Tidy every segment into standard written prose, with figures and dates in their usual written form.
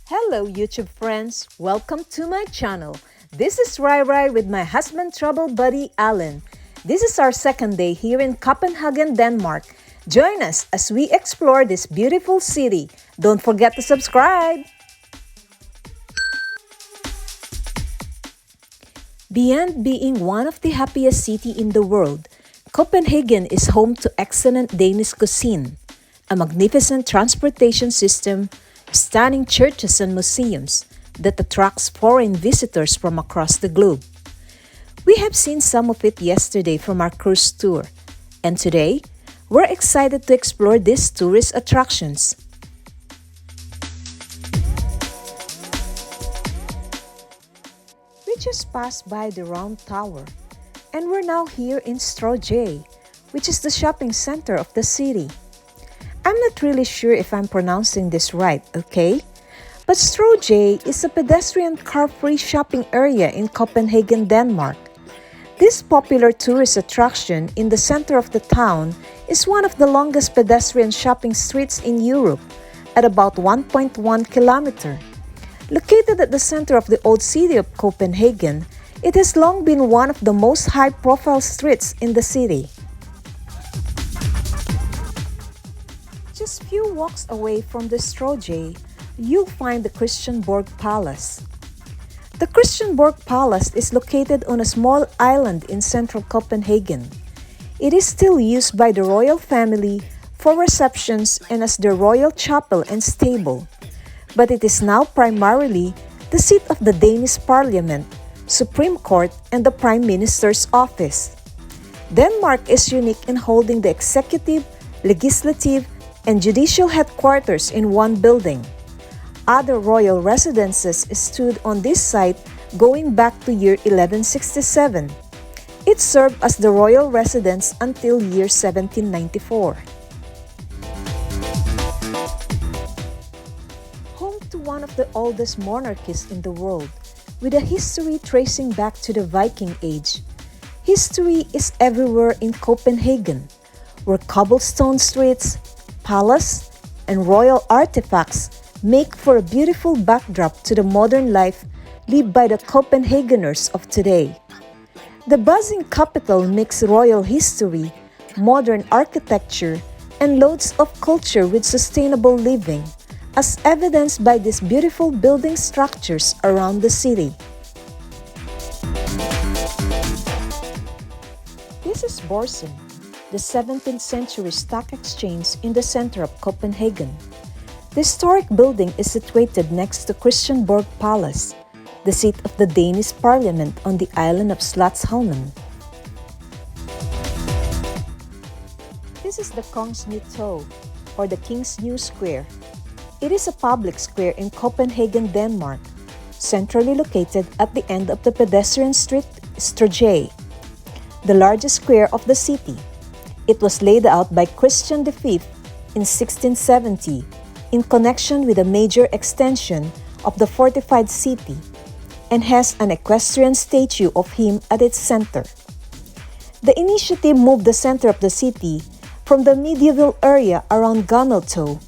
Hello YouTube friends, welcome to my channel. This is Rai with my husband trouble buddy Alan. This is our second day here in Copenhagen, Denmark. Join us as we explore this beautiful city. Don't forget to subscribe. Beyond being one of the happiest cities in the world, Copenhagen is home to excellent Danish cuisine, a magnificent transportation system, stunning churches and museums that attracts foreign visitors from across the globe. We have seen some of it yesterday from our cruise tour, and today, we're excited to explore these tourist attractions. We just passed by the Round Tower, and we're now here in Stroget, which is the shopping center of the city. I'm not really sure if I'm pronouncing this right, okay? But Stroget is a pedestrian car-free shopping area in Copenhagen, Denmark. This popular tourist attraction in the center of the town is one of the longest pedestrian shopping streets in Europe, at about 1.1 kilometer. Located at the center of the old city of Copenhagen, it has long been one of the most high-profile streets in the city. Just few walks away from the Stroget, you'll find the Christianborg Palace. The Christianborg Palace is located on a small island in central Copenhagen. It is still used by the royal family for receptions and as their royal chapel and stable, but it is now primarily the seat of the Danish Parliament, Supreme Court, and the Prime Minister's office. Denmark is unique in holding the executive, legislative, and judicial headquarters in one building. Other royal residences stood on this site going back to year 1167. It served as the royal residence until year 1794. Home to one of the oldest monarchies in the world, with a history tracing back to the Viking Age. History is everywhere in Copenhagen, where cobblestone streets, palace, and royal artifacts make for a beautiful backdrop to the modern life lived by the Copenhageners of today. The buzzing capital mixes royal history, modern architecture, and loads of culture with sustainable living, as evidenced by these beautiful building structures around the city. This is Borsen, the 17th century stock exchange in the center of Copenhagen. The historic building is situated next to Christianborg Palace, the seat of the Danish Parliament on the island of Slotsholmen. This is the Kongens Nytorv, or the King's New Square. It is a public square in Copenhagen, Denmark, centrally located at the end of the pedestrian street Stroget, the largest square of the city. It was laid out by Christian V in 1670 in connection with a major extension of the fortified city and has an equestrian statue of him at its center. The initiative moved the center of the city from the medieval area around Gonalto,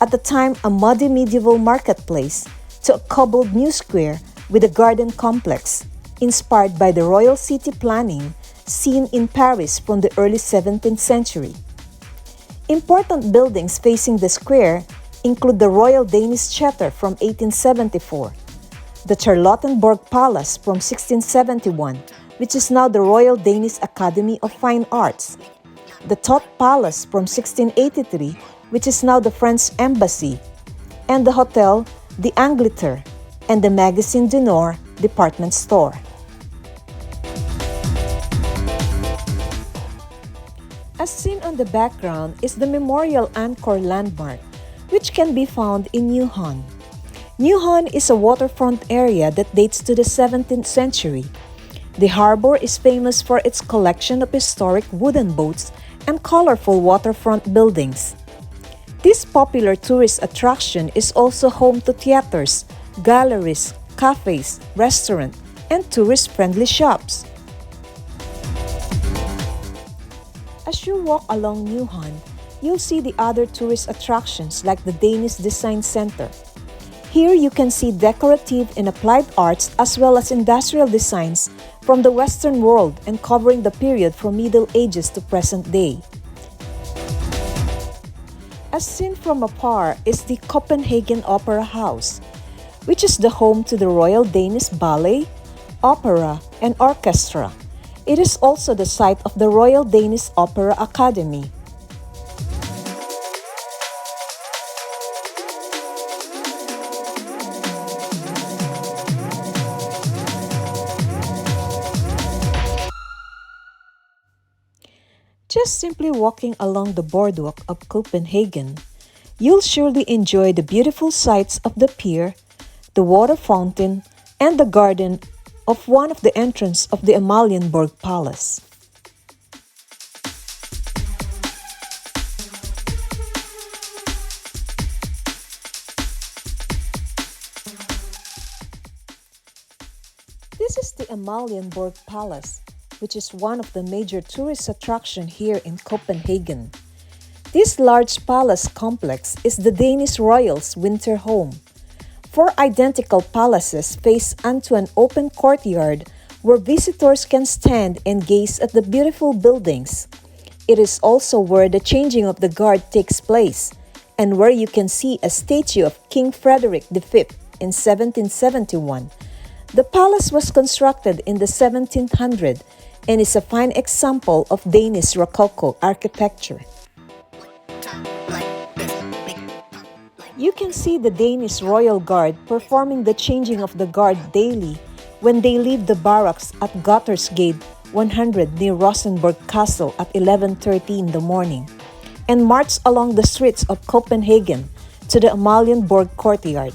at the time a muddy medieval marketplace, to a cobbled new square with a garden complex, inspired by the royal city planning seen in Paris from the early 17th century. Important buildings facing the square include the Royal Danish Theatre from 1874, the Charlottenborg Palace from 1671, which is now the Royal Danish Academy of Fine Arts, the Thott Palace from 1683, which is now the French Embassy, and the Hotel d'Angleterre and the Magazine du Nord department store. As seen on the background is the Memorial Angkor landmark, which can be found in Nyhavn. Nyhavn is a waterfront area that dates to the 17th century. The harbor is famous for its collection of historic wooden boats and colorful waterfront buildings. This popular tourist attraction is also home to theaters, galleries, cafes, restaurants, and tourist-friendly shops. As you walk along Nyhavn, you'll see the other tourist attractions like the Danish Design Center. Here you can see decorative and applied arts as well as industrial designs from the Western world and covering the period from Middle Ages to present day. As seen from afar is the Copenhagen Opera House, which is the home to the Royal Danish Ballet, Opera, and Orchestra. It is also the site of the Royal Danish Opera Academy. Just simply walking along the boardwalk of Copenhagen, you'll surely enjoy the beautiful sights of the pier, the water fountain, and the garden of one of the entrance of the Amalienborg Palace. This is the Amalienborg Palace, which is one of the major tourist attractions here in Copenhagen. This large palace complex is the Danish royals' winter home. Four identical palaces face onto an open courtyard where visitors can stand and gaze at the beautiful buildings. It is also where the changing of the guard takes place and where you can see a statue of King Frederick V in 1771. The palace was constructed in the 1700s and is a fine example of Danish Rococo architecture. You can see the Danish Royal Guard performing the changing of the guard daily when they leave the barracks at Gate 100 near Rosenborg Castle at 11:30 in the morning and march along the streets of Copenhagen to the Amalienborg courtyard.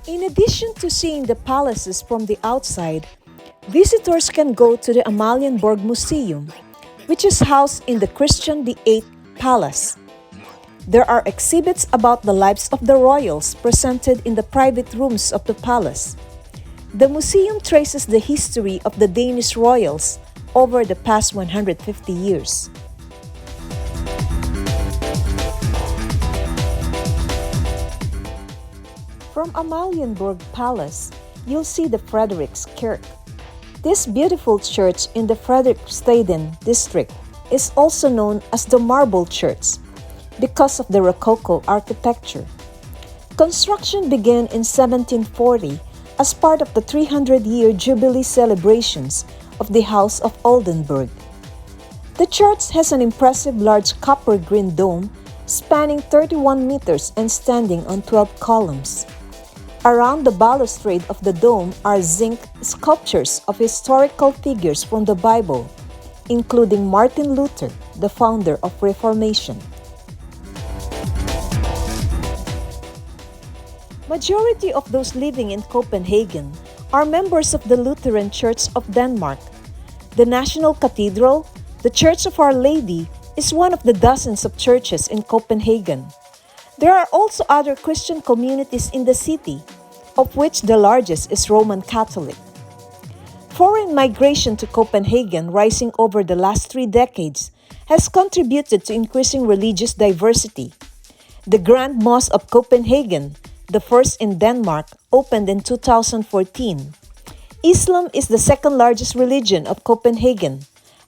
In addition to seeing the palaces from the outside, visitors can go to the Amalienborg Museum, which is housed in the Christian VIII Palace. There are exhibits about the lives of the royals presented in the private rooms of the palace. The museum traces the history of the Danish royals over the past 150 years. From Amalienborg Palace, you'll see the Frederikskirke. This beautiful church in the Frederikstaden district is also known as the Marble Church because of the Rococo architecture. Construction began in 1740 as part of the 300-year Jubilee celebrations of the House of Oldenburg. The church has an impressive large copper green dome spanning 31 meters and standing on 12 columns. Around the balustrade of the dome are zinc sculptures of historical figures from the Bible, including Martin Luther, the founder of Reformation. Majority of those living in Copenhagen are members of the Lutheran Church of Denmark. The National Cathedral, the Church of Our Lady, is one of the dozens of churches in Copenhagen. There are also other Christian communities in the city, of which the largest is Roman Catholic. Foreign migration to Copenhagen rising over the last 3 decades has contributed to increasing religious diversity. The Grand Mosque of Copenhagen, the first in Denmark, opened in 2014. Islam is the second largest religion of Copenhagen,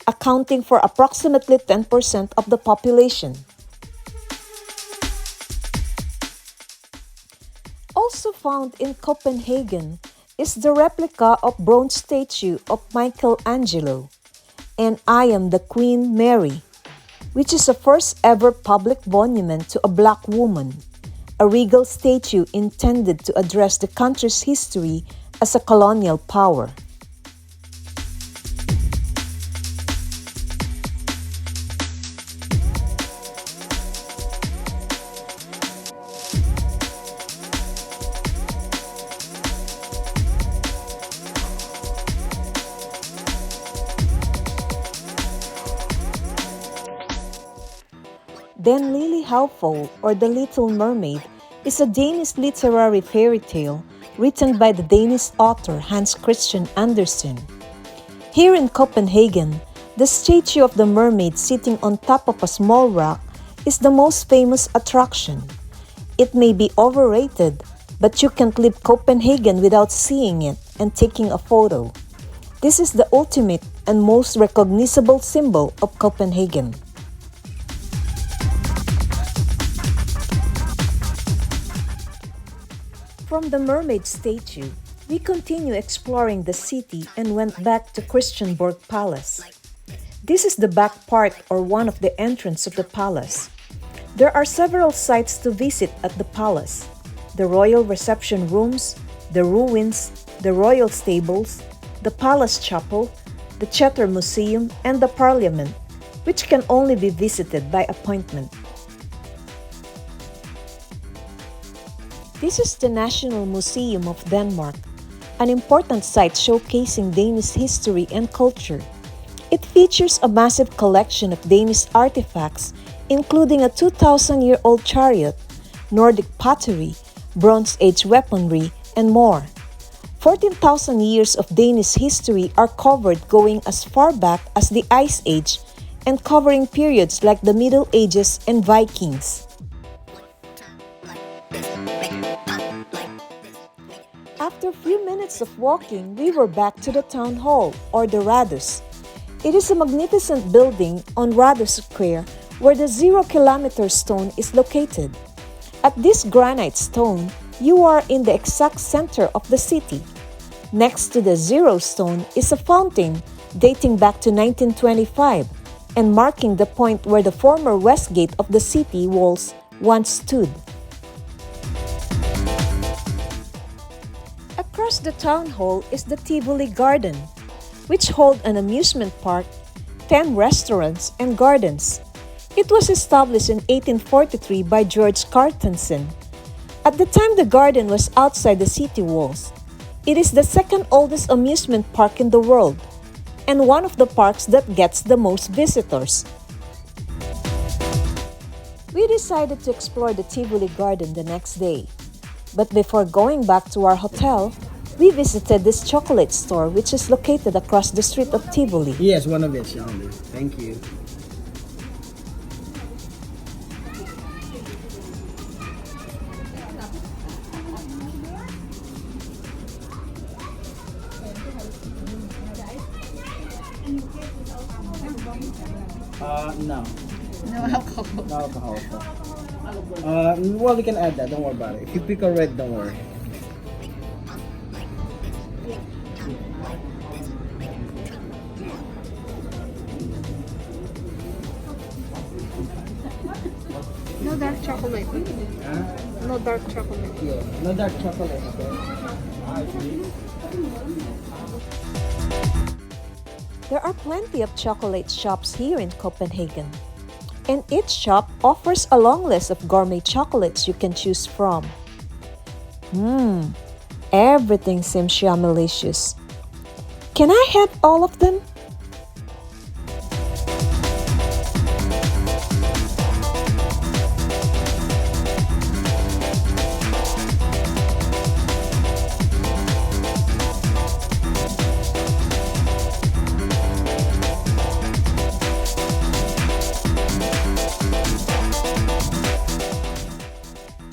accounting for approximately 10% of the population. Also found in Copenhagen is the replica of bronze statue of Michelangelo, and I Am the Queen Mary, which is the first ever public monument to a black woman, a regal statue intended to address the country's history as a colonial power. Den Lille Havfrue, or The Little Mermaid, is a Danish literary fairy tale written by the Danish author Hans Christian Andersen. Here in Copenhagen, the statue of the mermaid sitting on top of a small rock is the most famous attraction. It may be overrated, but you can't leave Copenhagen without seeing it and taking a photo. This is the ultimate and most recognizable symbol of Copenhagen. From the mermaid statue, we continue exploring the city and went back to Christianborg Palace. This is the back part or one of the entrance of the palace. There are several sites to visit at the palace: the royal reception rooms, the ruins, the royal stables, the palace chapel, the Theatre Museum, and the parliament, which can only be visited by appointment. This is the National Museum of Denmark, an important site showcasing Danish history and culture. It features a massive collection of Danish artifacts, including a 2,000-year-old chariot, Nordic pottery, Bronze Age weaponry, and more. 14,000 years of Danish history are covered, going as far back as the Ice Age and covering periods like the Middle Ages and Vikings. After a few minutes of walking, we were back to the town hall, or the Radhus. It is a magnificent building on Radhus Square where the 0-kilometer stone is located. At this granite stone, you are in the exact center of the city. Next to the zero stone is a fountain dating back to 1925 and marking the point where the former west gate of the city walls once stood. Across the town hall is the Tivoli Garden, which hold an amusement park, 10 restaurants, and gardens. It was established in 1843 by George Carstensen. At the time, the garden was outside the city walls. It is the second oldest amusement park in the world, and one of the parks that gets the most visitors. We decided to explore the Tivoli Garden the next day. But before going back to our hotel, We visited this chocolate store which is located across the street of Tivoli. Yes, one of each only. Thank you. No. No alcohol. No alcohol. Well, we can add that. Don't worry about it. If you pick a red, don't worry. No dark chocolate. No dark chocolate. Yeah, no dark chocolate. Okay. There are plenty of chocolate shops here in Copenhagen, and each shop offers a long list of gourmet chocolates you can choose from. Everything seems yummy-licious. Can I have all of them?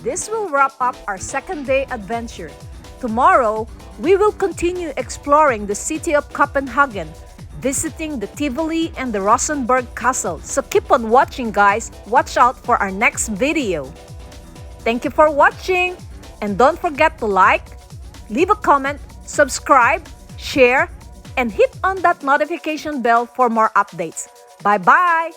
This will wrap up our second day adventure. Tomorrow, we will continue exploring the city of Copenhagen, visiting the Tivoli and the Rosenborg castle. So keep on watching, guys. Watch out for our next video. Thank you for watching, and don't forget to like, leave a comment, subscribe, share, and hit on that notification bell for more updates. Bye-bye!